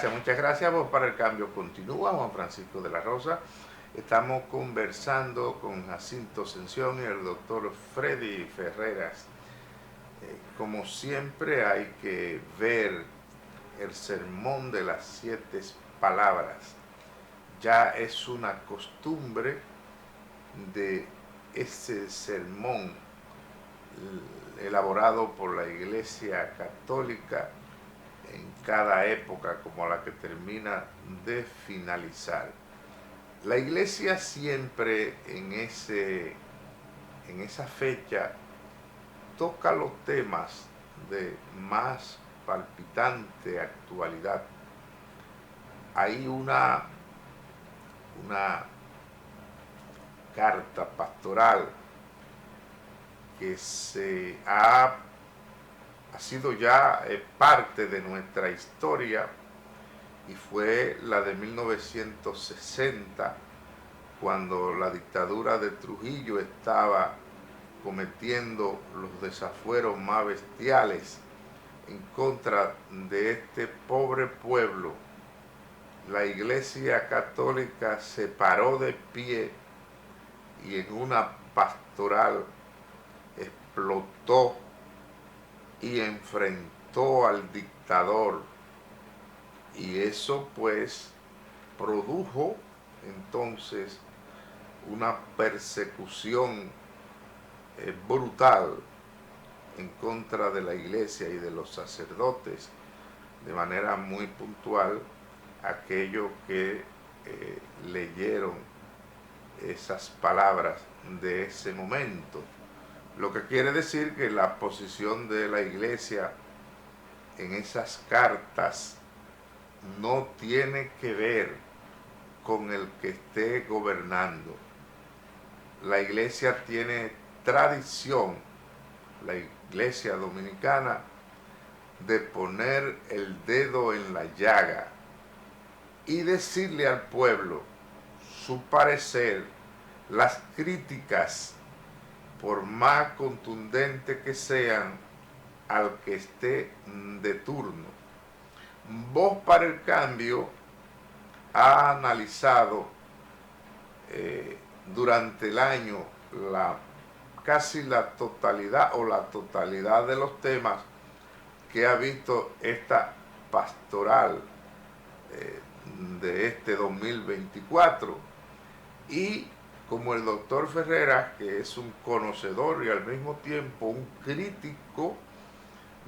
muchas gracias. Voz para el Cambio continúa. Juan Francisco de la Rosa. Estamos conversando con Jacinto Ascensión y el doctor Freddy Ferreras. Como siempre hay que ver el sermón de las 7 palabras. Ya es una costumbre de ese sermón elaborado por la Iglesia Católica en cada época como la que termina de finalizar. La Iglesia siempre en esa fecha toca los temas de más palpitante actualidad. Hay una carta pastoral que ha sido ya parte de nuestra historia y fue la de 1960, cuando la dictadura de Trujillo estaba cometiendo los desafueros más bestiales en contra de este pobre pueblo. La Iglesia Católica se paró de pie y en una pastoral explotó y enfrentó al dictador, y eso pues produjo entonces una persecución brutal en contra de la iglesia y de los sacerdotes, de manera muy puntual aquellos que leyeron esas palabras de ese momento. Lo que quiere decir que la posición de la iglesia en esas cartas no tiene que ver con el que esté gobernando. La iglesia tiene tradición, la iglesia dominicana, de poner el dedo en la llaga y decirle al pueblo su parecer, las críticas, por más contundentes que sean, al que esté de turno. Voz para el Cambio ha analizado durante el año casi la totalidad o la totalidad de los temas que ha visto esta pastoral de este 2024, y como el doctor Ferreras, que es un conocedor y al mismo tiempo un crítico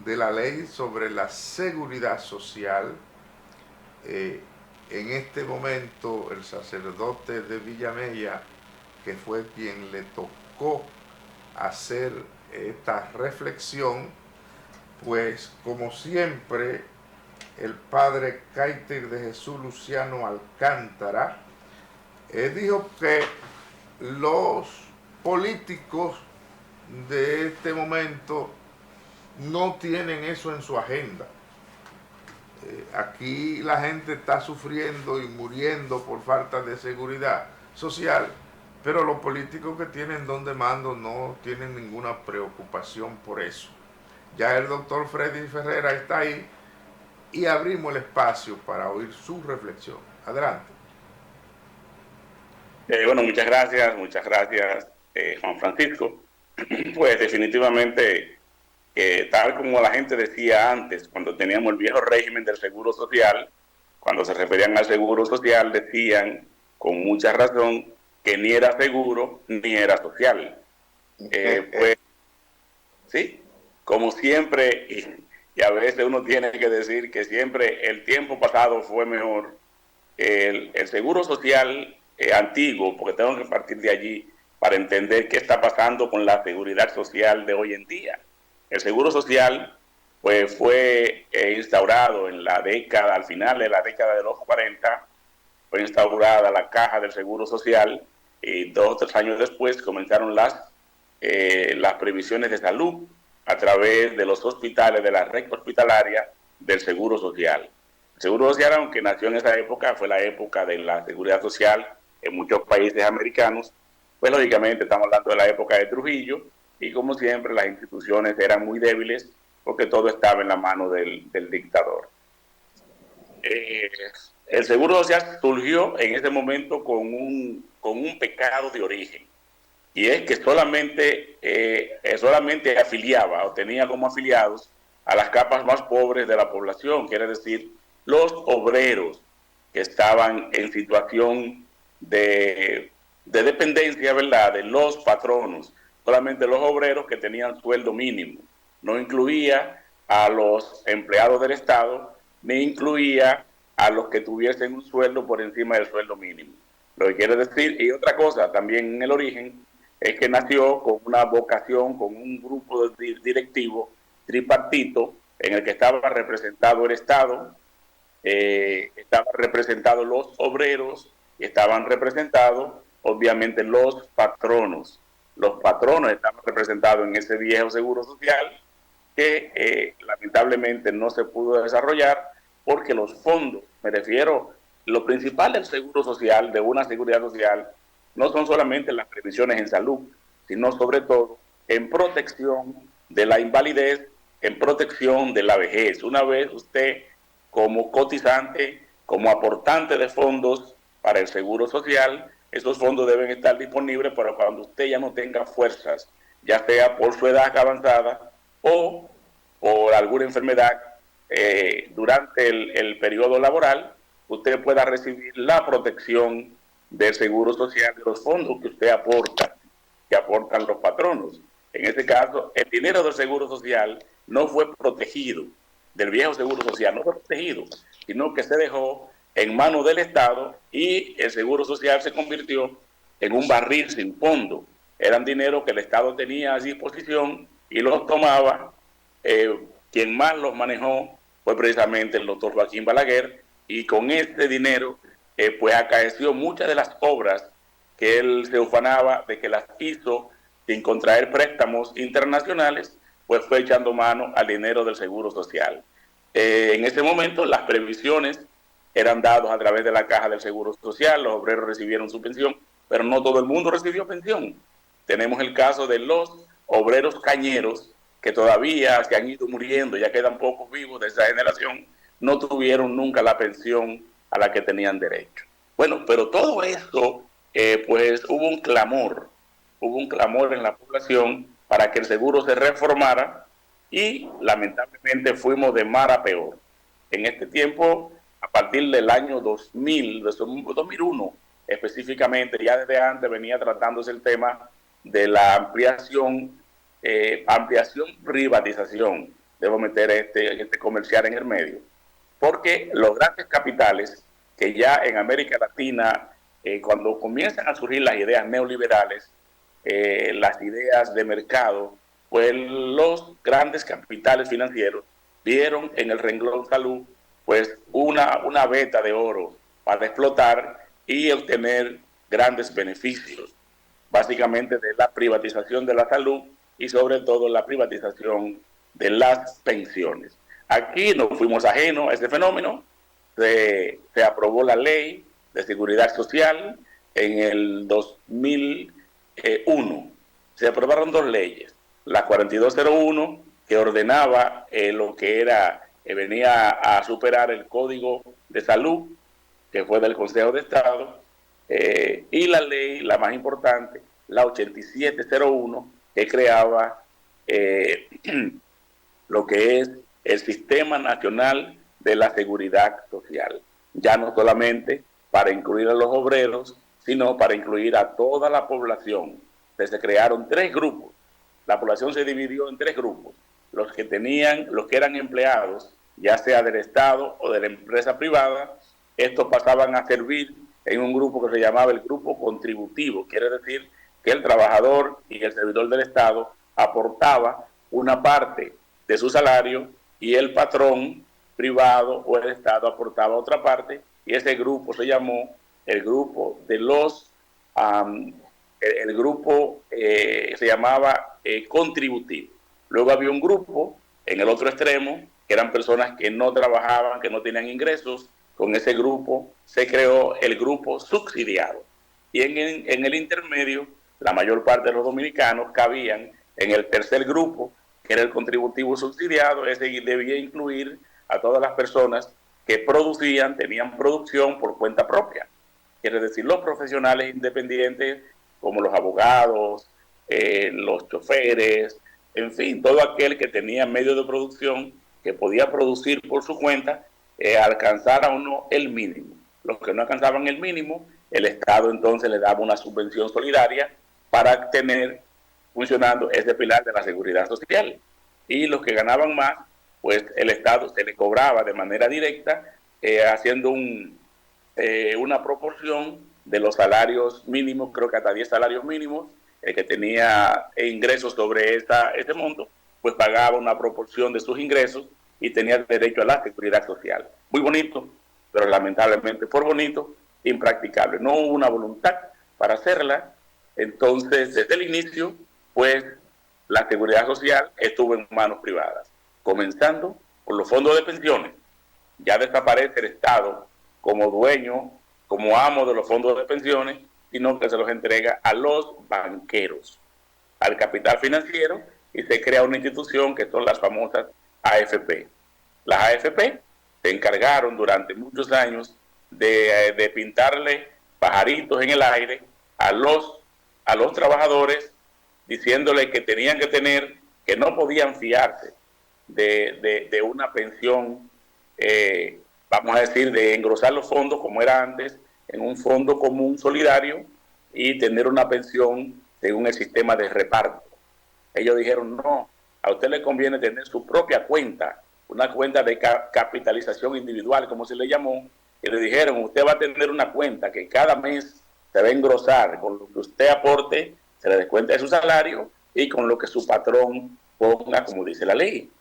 de la ley sobre la seguridad social, en este momento el sacerdote de Villamella, que fue quien le tocó hacer esta reflexión, pues como siempre el padre Cáiter de Jesús Luciano Alcántara dijo que los políticos de este momento no tienen eso en su agenda. Aquí la gente está sufriendo y muriendo por falta de seguridad social, pero los políticos que tienen don de mando no tienen ninguna preocupación por eso. Ya el doctor Freddy Ferreira está ahí y abrimos el espacio para oír su reflexión. Adelante. Bueno, muchas gracias, Juan Francisco. Pues definitivamente, tal como la gente decía antes, cuando teníamos el viejo régimen del Seguro Social, cuando se referían al Seguro Social, decían con mucha razón que ni era seguro ni era social. Pues sí, como siempre, y a veces uno tiene que decir que siempre el tiempo pasado fue mejor. El Seguro Social antiguo, porque tengo que partir de allí para entender qué está pasando con la seguridad social de hoy en día. El Seguro Social pues fue instaurado en la década, al final de la década de los 40, fue instaurada la Caja del Seguro Social, y 2 o 3 años después comenzaron las previsiones de salud a través de los hospitales, de la red hospitalaria del Seguro Social. El Seguro Social, aunque nació en esa época, fue la época de la seguridad social en muchos países americanos, pues lógicamente estamos hablando de la época de Trujillo, y como siempre las instituciones eran muy débiles porque todo estaba en la mano del dictador. eh, el Seguro Social surgió en ese momento con un pecado de origen, y es que solamente afiliaba o tenía como afiliados a las capas más pobres de la población, quiere decir, los obreros que estaban en situación de dependencia, ¿verdad?, de los patronos, solamente los obreros que tenían sueldo mínimo. No incluía a los empleados del Estado, ni incluía a los que tuviesen un sueldo por encima del sueldo mínimo. Lo que quiere decir, y otra cosa también en el origen, es que nació con una vocación, con un grupo directivo tripartito en el que estaba representado el Estado, estaban representados los obreros y estaban representados obviamente los patronos. Los patronos estaban representados en ese viejo seguro social que lamentablemente no se pudo desarrollar porque los fondos, me refiero, lo principal del seguro social, de una seguridad social, no son solamente las previsiones en salud, sino sobre todo en protección de la invalidez, en protección de la vejez. Una vez usted como cotizante, como aportante de fondos para el seguro social, esos fondos deben estar disponibles para cuando usted ya no tenga fuerzas, ya sea por su edad avanzada o por alguna enfermedad durante el periodo laboral, usted pueda recibir la protección del seguro social de los fondos que usted aporta, que aportan los patronos. En este caso, el dinero del seguro social no fue protegido, del viejo seguro social no fue protegido, sino que se dejó en manos del Estado y el seguro social se convirtió en un barril sin fondo. Eran dinero que el Estado tenía a disposición y los tomaba. Quien más los manejó fue precisamente el doctor Joaquín Balaguer, y con este dinero pues acaeció muchas de las obras que él se ufanaba de que las hizo sin contraer préstamos internacionales, pues fue echando mano al dinero del Seguro Social. En ese momento las previsiones eran dadas a través de la caja del Seguro Social, los obreros recibieron su pensión, pero no todo el mundo recibió pensión. Tenemos el caso de los obreros cañeros que todavía se han ido muriendo, ya quedan pocos vivos de esa generación, no tuvieron nunca la pensión a la que tenían derecho. Bueno, pero todo esto, pues hubo un clamor en la población para que el seguro se reformara y lamentablemente fuimos de mal a peor. En este tiempo, a partir del año 2000, 2001 específicamente, ya desde antes venía tratándose el tema de la ampliación, privatización, debo meter este comercial en el medio, porque los grandes capitales que ya en América Latina, cuando comienzan a surgir las ideas neoliberales, las ideas de mercado, pues los grandes capitales financieros vieron en el renglón salud pues una veta de oro para explotar y obtener grandes beneficios, básicamente de la privatización de la salud y sobre todo la privatización de las pensiones. Aquí no fuimos ajenos a ese fenómeno, se aprobó la ley de seguridad social en el 2001. Se aprobaron dos leyes, la 4201, que ordenaba lo que era, venía a superar el Código de Salud, que fue del Consejo de Estado, y la ley, la más importante, la 8701, que creaba lo que es el Sistema Nacional de la Seguridad Social. Ya no solamente para incluir a los obreros, sino para incluir a toda la población. Se crearon tres grupos. La población se dividió en tres grupos. Los que eran empleados, ya sea del Estado o de la empresa privada, estos pasaban a servir en un grupo que se llamaba el grupo contributivo. Quiere decir que el trabajador y el servidor del Estado aportaba una parte de su salario y el patrón privado o el Estado aportaba otra parte, y ese grupo se llamó el grupo de los el grupo se llamaba contributivo. Luego había un grupo en el otro extremo que eran personas que no trabajaban, que no tenían ingresos. Con ese grupo se creó el grupo subsidiado, y en el intermedio la mayor parte de los dominicanos cabían en el tercer grupo, que era el contributivo subsidiado. Ese debía incluir a todas las personas que producían, tenían producción por cuenta propia. Quiere decir, los profesionales independientes, como los abogados, los choferes, en fin, todo aquel que tenía medios de producción que podía producir por su cuenta, alcanzara o no el mínimo. Los que no alcanzaban el mínimo, el Estado entonces le daba una subvención solidaria para tener funcionando ese pilar de la seguridad social. Y los que ganaban más, pues el Estado se le cobraba de manera directa, haciendo una proporción de los salarios mínimos, creo que hasta 10 salarios mínimos. El que tenía ingresos sobre ese monto, pues pagaba una proporción de sus ingresos y tenía derecho a la seguridad social. Muy bonito, pero lamentablemente por bonito, impracticable. No hubo una voluntad para hacerla. Entonces, desde el inicio, pues la seguridad social estuvo en manos privadas, comenzando por los fondos de pensiones. Ya desaparece el Estado como dueño, como amo de los fondos de pensiones, sino que se los entrega a los banqueros, al capital financiero, y se crea una institución que son las famosas AFP. Las AFP se encargaron durante muchos años de pintarle pajaritos en el aire a los trabajadores, diciéndole que tenían que tener, que no podían fiarse de una pensión, vamos a decir, de engrosar los fondos como era antes, en un fondo común solidario y tener una pensión según el sistema de reparto. Ellos dijeron, no, a usted le conviene tener su propia cuenta, una cuenta de capitalización individual, como se le llamó, y le dijeron, usted va a tener una cuenta que cada mes se va a engrosar, con lo que usted aporte, se le descuenta de su salario, y con lo que su patrón ponga, como dice la ley.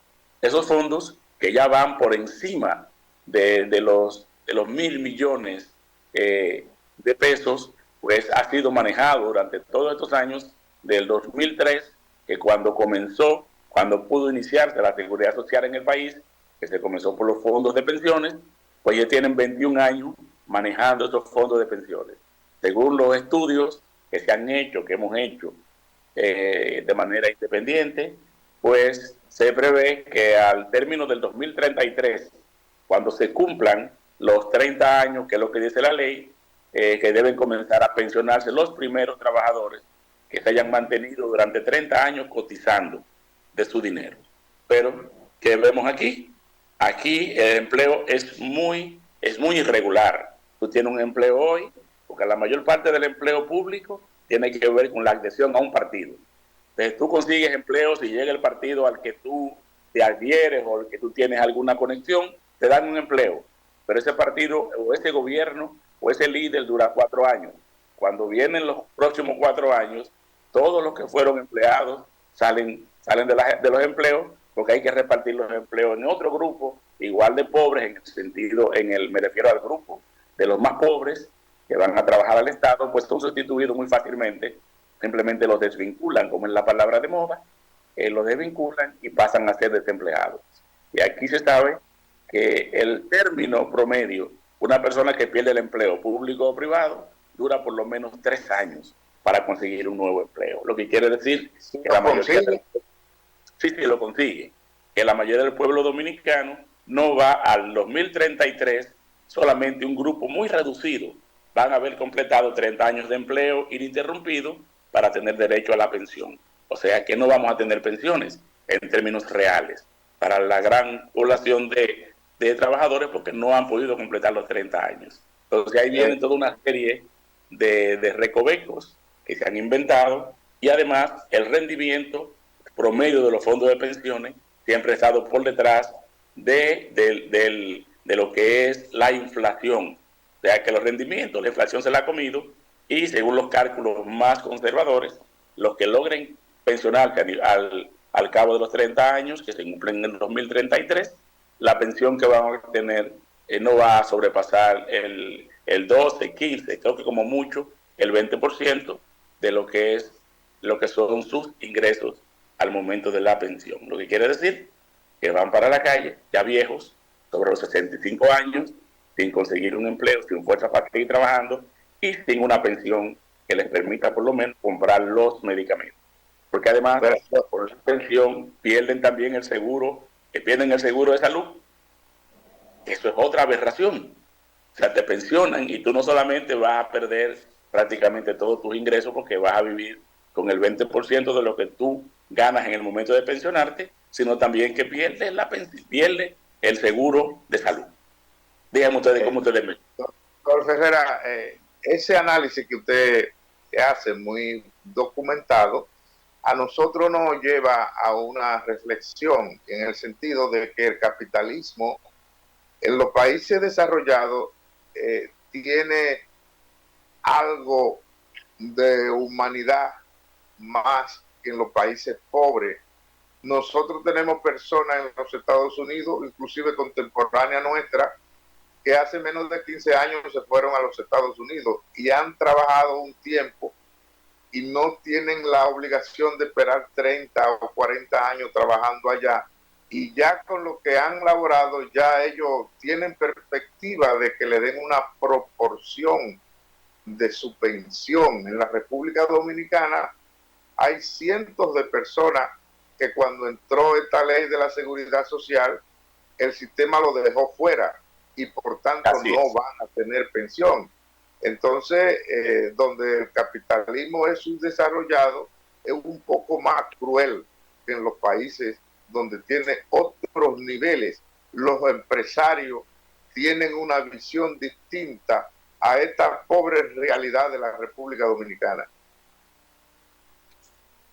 Esos fondos que ya van por encima de los 1.000 millones de pesos, pues ha sido manejado durante todos estos años, del 2003, que cuando pudo iniciarse la seguridad social en el país, que se comenzó por los fondos de pensiones, pues ya tienen 21 años manejando esos fondos de pensiones. Según los estudios que se han hecho, que hemos hecho de manera independiente, pues se prevé que al término del 2033, cuando se cumplan los 30 años, que es lo que dice la ley, que deben comenzar a pensionarse los primeros trabajadores que se hayan mantenido durante 30 años cotizando de su dinero. Pero, ¿qué vemos aquí? Aquí el empleo es muy irregular. Tú tienes un empleo hoy, porque la mayor parte del empleo público tiene que ver con la adhesión a un partido. Entonces tú consigues empleo si llega el partido al que tú te adhieres o al que tú tienes alguna conexión, te dan un empleo. Pero ese partido o ese gobierno o ese líder dura 4 años. Cuando vienen los próximos 4 años, todos los que fueron empleados salen de los empleos, porque hay que repartir los empleos en otro grupo, igual de pobres, en el sentido, me refiero al grupo de los más pobres que van a trabajar al Estado, pues son sustituidos muy fácilmente, simplemente los desvinculan, como es la palabra de moda, los desvinculan y pasan a ser desempleados. Y aquí se sabe que el término promedio, una persona que pierde el empleo público o privado, dura por lo menos 3 años para conseguir un nuevo empleo. Lo que quiere decir que la mayoría sí lo consigue, que la mayoría del pueblo dominicano no va al 2033, solamente un grupo muy reducido van a haber completado 30 años de empleo ininterrumpido para tener derecho a la pensión. O sea que no vamos a tener pensiones en términos reales para la gran población de trabajadores, porque no han podido completar los 30 años. Entonces ahí viene toda una serie de recovecos que se han inventado, y además el rendimiento promedio de los fondos de pensiones siempre ha estado por detrás de lo que es la inflación. O sea que los rendimientos, la inflación se la ha comido, y según los cálculos más conservadores, los que logren pensionarse al cabo de los 30 años, que se cumplen en el 2033, la pensión que van a tener no va a sobrepasar el 12, 15, creo que como mucho el 20% de lo que son sus ingresos al momento de la pensión. Lo que quiere decir que van para la calle, ya viejos, sobre los 65 años, sin conseguir un empleo, sin fuerza para seguir trabajando y sin una pensión que les permita por lo menos comprar los medicamentos. Porque además, por esa pensión, pierden también el seguro de salud. Eso es otra aberración. O sea, te pensionan y tú no solamente vas a perder prácticamente todos tus ingresos porque vas a vivir con el 20% de lo que tú ganas en el momento de pensionarte, sino también que pierdes pierde el seguro de salud. Díganme ustedes cómo ustedes ven. Doctor Ferreira, ese análisis que usted hace muy documentado, a nosotros nos lleva a una reflexión en el sentido de que el capitalismo en los países desarrollados tiene algo de humanidad más que en los países pobres. Nosotros tenemos personas en los Estados Unidos, inclusive contemporánea nuestra, que hace menos de 15 años se fueron a los Estados Unidos y han trabajado un tiempo y no tienen la obligación de esperar 30 o 40 años trabajando allá. Y ya con lo que han laborado, ya ellos tienen perspectiva de que le den una proporción de su pensión. En la República Dominicana hay cientos de personas que cuando entró esta ley de la seguridad social, el sistema lo dejó fuera y por tanto no van a tener pensión. Entonces, donde el capitalismo es subdesarrollado, es un poco más cruel que en los países donde tiene otros niveles. Los empresarios tienen una visión distinta a esta pobre realidad de la República Dominicana.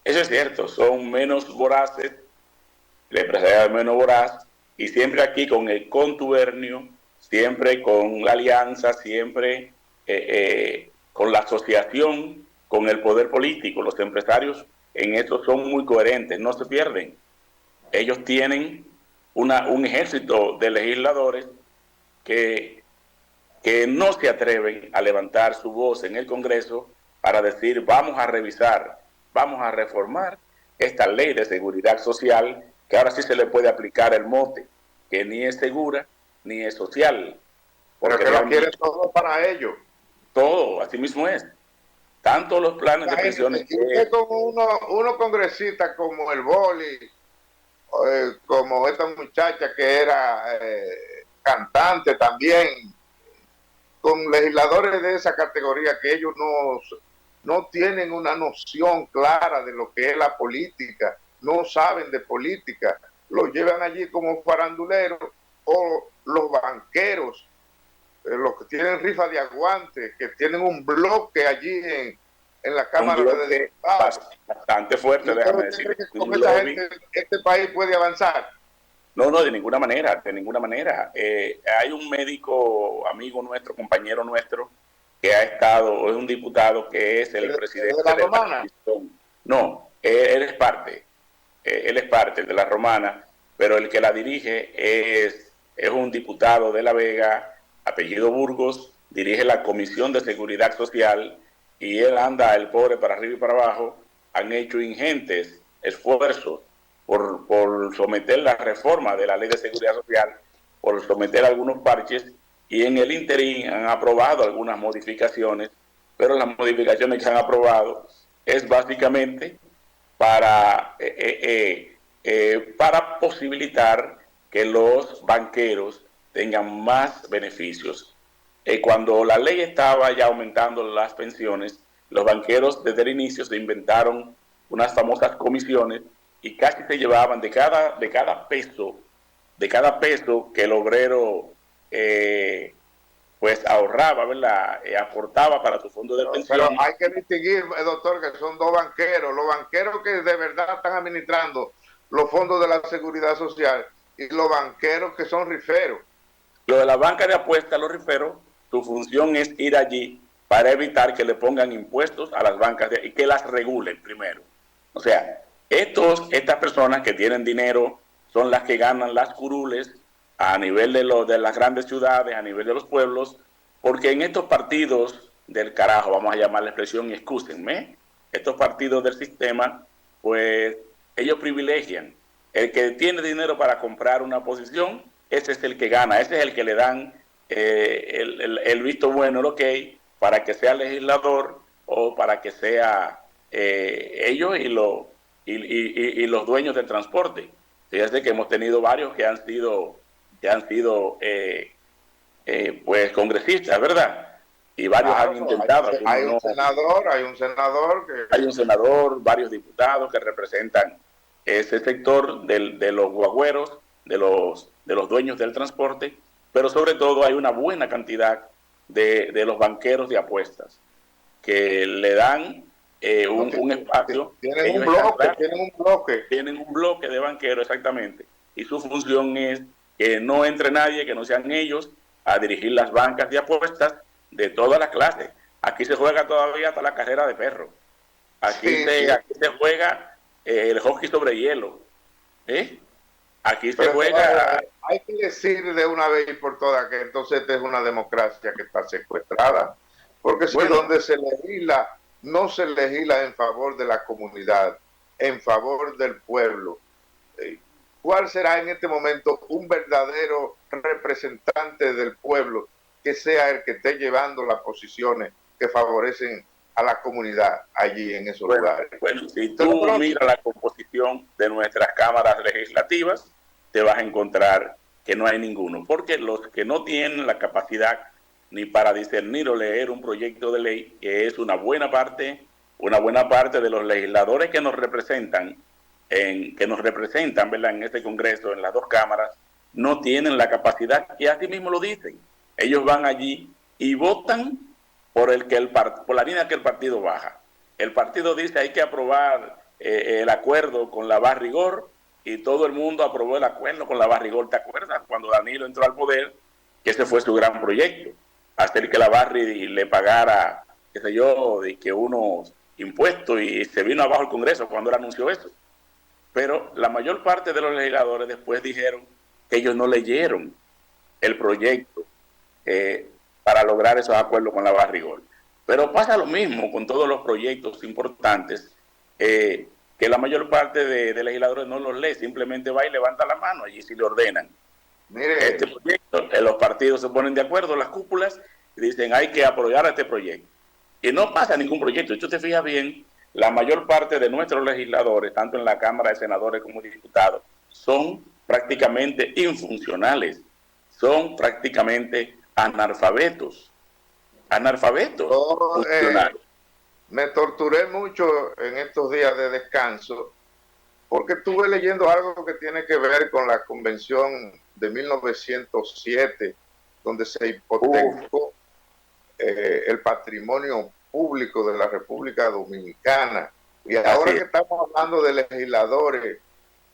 Eso es cierto, son menos voraces, el empresario es menos voraz, y siempre aquí con el contubernio, siempre con la alianza, siempre con la asociación, con el poder político. Los empresarios en esto son muy coherentes, no se pierden. Ellos tienen un ejército de legisladores que no se atreven a levantar su voz en el Congreso para decir vamos a revisar, vamos a reformar esta ley de seguridad social, que ahora sí se le puede aplicar el mote, que ni es segura ni es social. Pero que lo quiere todo para ellos. Todo, así mismo es. Tanto los planes de pensiones. Y usted como uno congresista como el Boli, como esta muchacha que era cantante también, con legisladores de esa categoría que ellos no tienen una noción clara de lo que es la política, no saben de política, los llevan allí como faranduleros, o los banqueros, los que tienen rifa de aguante, que tienen un bloque allí en la Cámara de Diputados. Bastante fuerte, déjame decir. ¿Cómo esta gente, este país puede avanzar? No, de ninguna manera, de ninguna manera. Hay un médico, amigo nuestro, compañero nuestro, que ha estado, es un diputado que es el presidente de la Romana. No, él es parte de la Romana, pero el que la dirige es un diputado de La Vega, apellido Burgos, dirige la Comisión de Seguridad Social y él anda el pobre para arriba y para abajo. Han hecho ingentes esfuerzos por someter la reforma de la Ley de Seguridad Social, por someter algunos parches, y en el interín han aprobado algunas modificaciones, pero las modificaciones que han aprobado es básicamente para posibilitar que los banqueros tengan más beneficios. Cuando la ley estaba ya aumentando las pensiones, los banqueros desde el inicio se inventaron unas famosas comisiones y casi se llevaban de cada peso que el obrero pues ahorraba, ¿verdad? Aportaba para su fondo de pensión. Pero hay que distinguir, doctor, que son dos banqueros, los banqueros que de verdad están administrando los fondos de la seguridad social y los banqueros que son riferos. Lo de la banca de apuestas, los riferos, su función es ir allí para evitar que le pongan impuestos a las bancas y que las regulen primero. O sea, estas personas que tienen dinero son las que ganan las curules a nivel de las grandes ciudades, a nivel de los pueblos, porque en estos partidos del carajo, vamos a llamar la expresión, y excúsenme, estos partidos del sistema, pues ellos privilegian. El que tiene dinero para comprar una posición, ese es el que gana, ese es el que le dan el visto bueno, el ok, para que sea legislador o para que sea ellos y los dueños del transporte. Fíjense que hemos tenido varios que han sido que han sido pues congresistas, ¿verdad? Y varios han intentado. Hay un senador que... Hay un senador, varios diputados que representan ese sector de los guagüeros, de los dueños del transporte, pero sobre todo hay una buena cantidad de los banqueros de apuestas que le dan un espacio. Tienen un bloque de banqueros, exactamente, y su función es que no entre nadie, que no sean ellos, a dirigir las bancas de apuestas de todas las clases. Aquí se juega todavía hasta la carrera de perro. Aquí se juega el hockey sobre hielo. Aquí se juega... Hay que decir de una vez y por todas que entonces esta es una democracia que está secuestrada. Porque si donde se legisla, no se legisla en favor de la comunidad, en favor del pueblo. ¿Cuál será en este momento un verdadero representante del pueblo que sea el que esté llevando las posiciones que favorecen a la comunidad allí en esos lugares? Bueno, si tú miras la composición de nuestras cámaras legislativas, te vas a encontrar que no hay ninguno, porque los que no tienen la capacidad ni para discernir o leer un proyecto de ley, que es una buena parte de los legisladores que nos representan, ¿verdad?, en este Congreso, en las dos cámaras, no tienen la capacidad, y así mismo lo dicen. Ellos van allí y votan por la línea que el partido baja. El partido dice hay que aprobar el acuerdo con la Barrigor, y todo el mundo aprobó el acuerdo con la Barrigor. ¿Te acuerdas cuando Danilo entró al poder? Que ese fue su gran proyecto, hacer que la Barri le pagara, qué sé yo, de que unos impuestos, y se vino abajo el Congreso cuando él anunció eso. Pero la mayor parte de los legisladores después dijeron que ellos no leyeron el proyecto para lograr esos acuerdos con la Barrigol. Pero pasa lo mismo con todos los proyectos importantes, que la mayor parte de legisladores no los lee, simplemente va y levanta la mano allí si le ordenan. Mire, este proyecto, los partidos se ponen de acuerdo, las cúpulas, y dicen hay que apoyar este proyecto. Y no pasa ningún proyecto. Si tú te fijas bien, la mayor parte de nuestros legisladores, tanto en la Cámara de Senadores como diputados, son prácticamente infuncionales, son prácticamente analfabetos. Me torturé mucho en estos días de descanso porque estuve leyendo algo que tiene que ver con la convención de 1907, donde se hipotecó el patrimonio público de la República Dominicana. Y ahora que estamos hablando de legisladores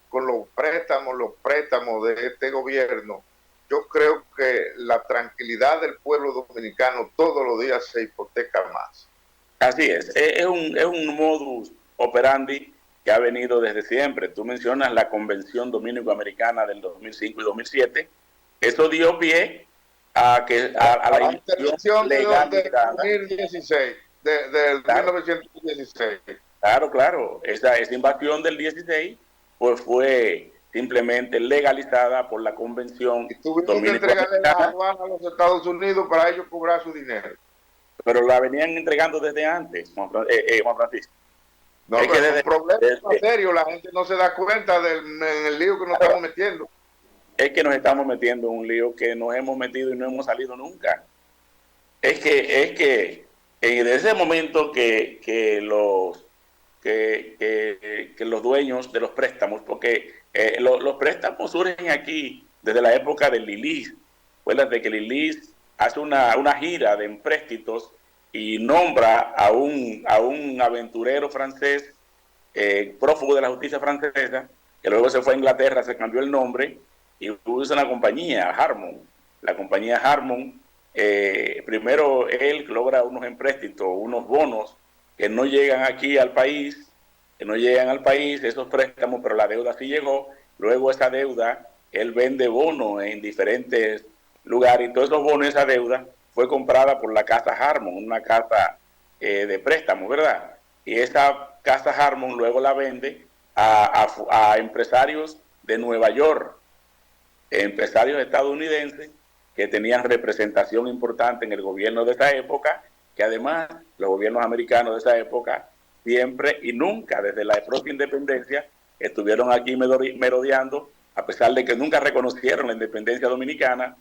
con los préstamos de este gobierno, yo creo que la tranquilidad del pueblo dominicano todos los días se hipoteca más. Así es un modus operandi que ha venido desde siempre. Tú mencionas la Convención Dominico-Americana del 2005 y 2007. Eso dio pie a la intervención legal de 2016, del 1916. Claro. Esa invasión del 16 pues fue simplemente legalizada por la Convención. Y tuvieron que entregarle la aduana a los Estados Unidos para ellos cobrar su dinero. Pero la venían entregando desde antes, Juan Francisco. No, pero es un problema serio, la gente no se da cuenta en el lío que nos estamos metiendo. Es que nos estamos metiendo en un lío que nos hemos metido y no hemos salido nunca. Es que desde ese momento que los dueños de los préstamos, porque los préstamos surgen aquí desde la época del Lilis. Acuérdate que Lilis hace una gira de empréstitos y nombra a un aventurero francés, prófugo de la justicia francesa, que luego se fue a Inglaterra, se cambió el nombre y puso una compañía, Harmon. La compañía Harmon, primero él logra unos empréstitos, unos bonos que no llegan aquí al país, esos préstamos, pero la deuda sí llegó. Luego esa deuda, él vende bonos en diferentes lugares, y todos esos bonos, esa deuda, fue comprada por la casa Harmon, una casa de préstamo, ¿verdad? Y esa casa Harmon luego la vende a empresarios de Nueva York, empresarios estadounidenses que tenían representación importante en el gobierno de esa época, que además los gobiernos americanos de esa época siempre y nunca, desde la propia independencia, estuvieron aquí merodeando a pesar de que nunca reconocieron la independencia dominicana,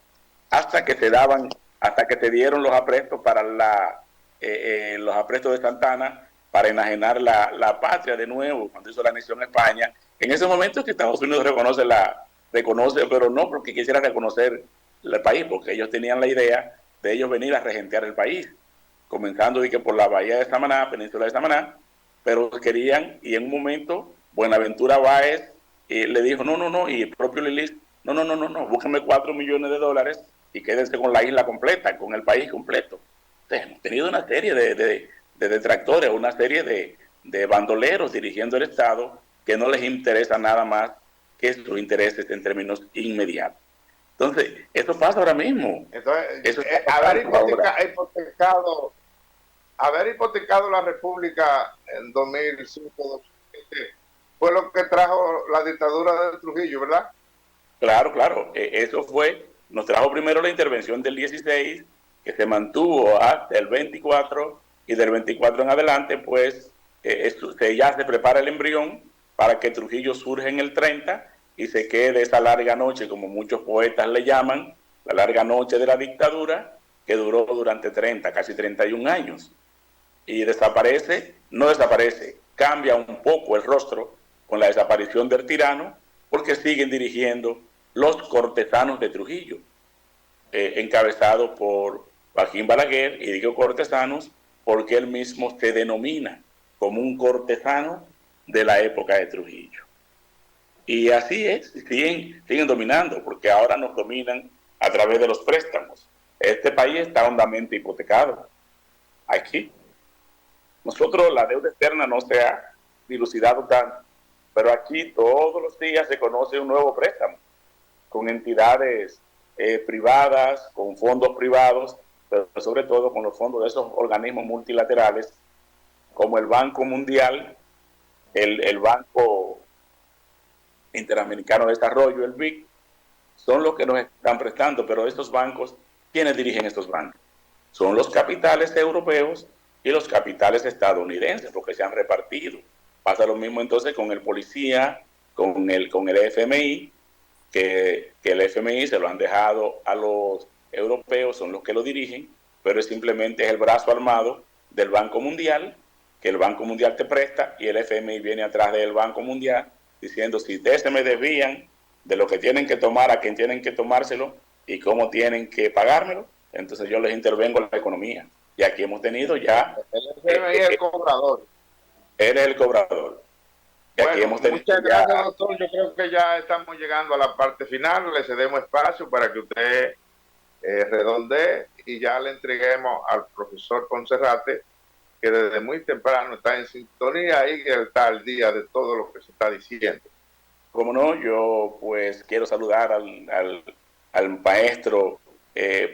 hasta que se dieron los aprestos para los aprestos de Santana para enajenar la patria de nuevo, cuando hizo la anexión a España. En ese momento es que Estados Unidos reconoce, pero no porque quisiera reconocer el país, porque ellos tenían la idea de ellos venir a regentear el país, comenzando y que por la bahía de Samaná, península de Samaná, pero querían, y en un momento Buenaventura Báez le dijo, no, y el propio Lilis, no, búsquenme $4 millones y quédense con la isla completa, con el país completo. Entonces, hemos tenido una serie de detractores, una serie de bandoleros dirigiendo el Estado que no les interesa nada más que sus intereses en términos inmediatos. Entonces, eso pasa ahora mismo. Entonces, haber hipotecado la República en 2005 fue lo que trajo la dictadura de Trujillo, ¿verdad? Claro. Eso nos trajo primero la intervención del 16, que se mantuvo hasta el 24, y del 24 en adelante, pues, ya se prepara el embrión para que Trujillo surja en el 30 y se quede esa larga noche, como muchos poetas le llaman, la larga noche de la dictadura, que duró durante 30, casi 31 años. Y no desaparece, cambia un poco el rostro con la desaparición del tirano, porque siguen dirigiendo los cortesanos de Trujillo, encabezados por Joaquín Balaguer, y digo cortesanos porque él mismo se denomina como un cortesano de la época de Trujillo. Y así es, siguen dominando, porque ahora nos dominan a través de los préstamos. Este país está hondamente hipotecado. Aquí, nosotros la deuda externa no se ha dilucidado tanto, pero aquí todos los días se conoce un nuevo préstamo, con entidades privadas, con fondos privados, pero sobre todo con los fondos de esos organismos multilaterales, como el Banco Mundial, el Banco Interamericano de Desarrollo, el BID, son los que nos están prestando. Pero estos bancos, ¿quiénes dirigen estos bancos? Son los capitales europeos y los capitales estadounidenses, porque se han repartido. Pasa lo mismo entonces con el policía, con el FMI, que el FMI se lo han dejado a los europeos, son los que lo dirigen, pero simplemente es el brazo armado del Banco Mundial, que el Banco Mundial te presta y el FMI viene atrás del Banco Mundial diciendo, si ustedes se me desvían de lo que tienen que tomar a quien tienen que tomárselo y cómo tienen que pagármelo, entonces yo les intervengo en la economía. Y aquí hemos tenido ya... El FMI es el cobrador. Él es el cobrador. Y bueno, aquí hemos tenido muchas gracias, doctor. Yo creo que ya estamos llegando a la parte final. Le cedemos espacio para que usted redondee y ya le entreguemos al profesor Ponserrate, que desde muy temprano está en sintonía y está al día de todo lo que se está diciendo. Como no, yo pues quiero saludar al maestro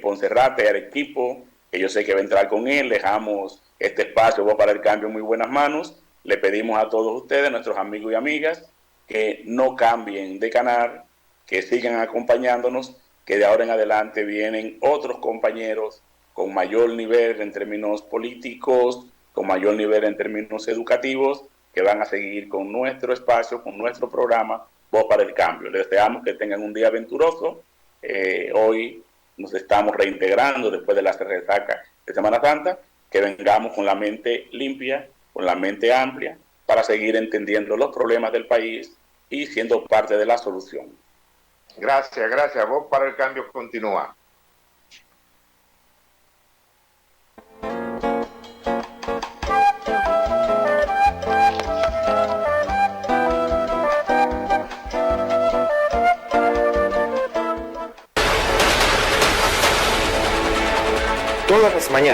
Ponserrate, al equipo, que yo sé que va a entrar con él. Dejamos este espacio para el cambio en muy buenas manos. Le pedimos a todos ustedes, nuestros amigos y amigas, que no cambien de canal, que sigan acompañándonos, que de ahora en adelante vienen otros compañeros con mayor nivel en términos políticos, con mayor nivel en términos educativos, que van a seguir con nuestro espacio, con nuestro programa, Voz para el Cambio. Les deseamos que tengan un día aventuroso. Hoy nos estamos reintegrando después de la resaca de Semana Santa, que vengamos con la mente limpia, con la mente amplia, para seguir entendiendo los problemas del país y siendo parte de la solución. Gracias. Voz para el Cambio continúa. Todas las mañanas